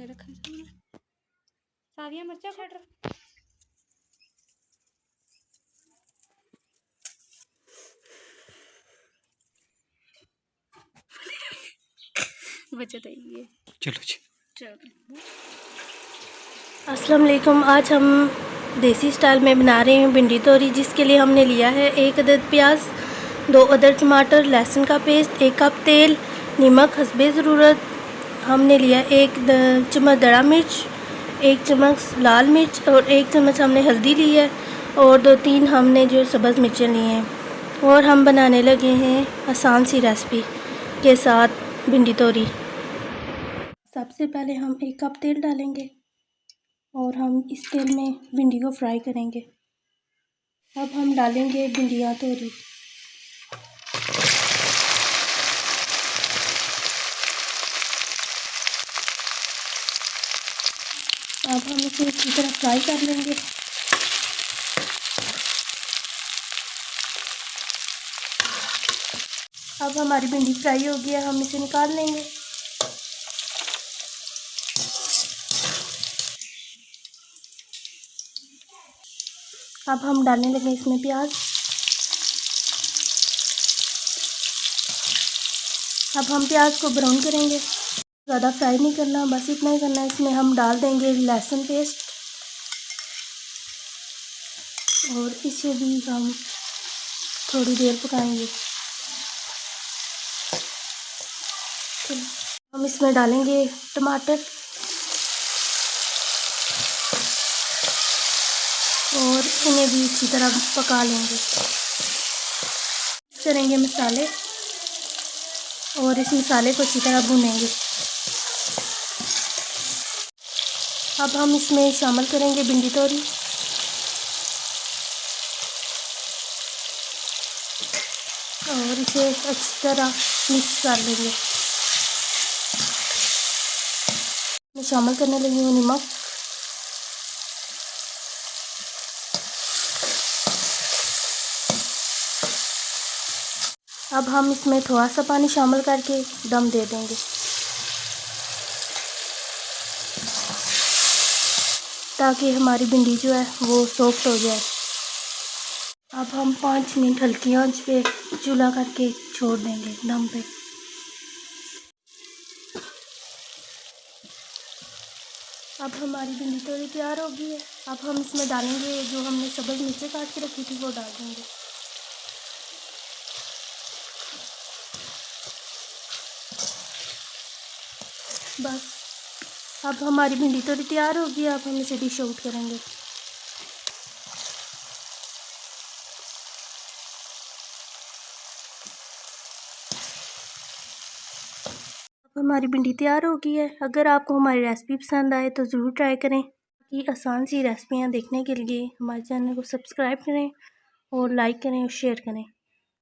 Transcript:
दे रखा है सामने सारिया मिर्चा छड़ बचत है ये। चलो जी चलो। अस्सलाम वालेकुम। आज हम देसी स्टाइल में बना रहे हैं भिंडी तोरी, जिसके लिए हमने लिया है 1 अदद प्याज, 2 अदद टमाटर, लहसुन का पेस्ट, 1 कप तेल, नमक हस्बे ज़रूरत। हमने लिया 1 चम्मच दड़ा मिर्च, 1 चम्मच लाल मिर्च और 1 चम्मच हमने हल्दी ली है और 2-3 हमने जो सब्ज़ मिर्चें ली हैं। और हम बनाने लगे हैं आसान सी रेसिपी के साथ भिंडी तोरी। सबसे पहले हम 1 कप तेल डालेंगे और हम इस तेल में भिंडी को फ्राई करेंगे। अब हम डालेंगे भिंडियाँ तोरी। अब हम इसे अच्छी तरह फ्राई कर लेंगे। अब हमारी भिंडी फ्राई हो गई है, हम इसे निकाल लेंगे। अब हम डालने लगे इसमें प्याज। अब हम प्याज को ब्राउन करेंगे, ज़्यादा फ्राई नहीं करना, बस इतना ही करना है। इसमें हम डाल देंगे लहसुन पेस्ट और इसे भी हम थोड़ी देर पकाएंगे। हम इसमें डालेंगे टमाटर और इन्हें भी अच्छी तरह पका लेंगे। करेंगे मसाले और इस मसाले को अच्छी तरह भूनेंगे। अब हम इसमें शामिल करेंगे भिंडी तोरी और इसे अच्छी तरह मिक्स कर लेंगे। मैं शामिल करने लगी हूँ नमक, अब हम इसमें थोड़ा सा पानी शामिल करके दम दे देंगे ताकि हमारी भिंडी जो है वो सॉफ्ट हो जाए। अब हम 5 मिनट हल्की आंच पे चूल्हा करके छोड़ देंगे दम पे। अब हमारी भिंडी तोरी तैयार हो गई है। अब हम इसमें डालेंगे जो हमने सब्ज़ मिर्चें काट के रखी थी, वो डाल देंगे। बस अब हमारी भिंडी तोरी तैयार हो गई। अब हम इसे डिश आउट करेंगे। अब हमारी भिंडी तैयार हो गई है। अगर आपको हमारी रेसिपी पसंद आए तो ज़रूर ट्राई करें। कि आसान सी रेसिपियाँ देखने के लिए हमारे चैनल को सब्सक्राइब करें और लाइक करें और शेयर करें।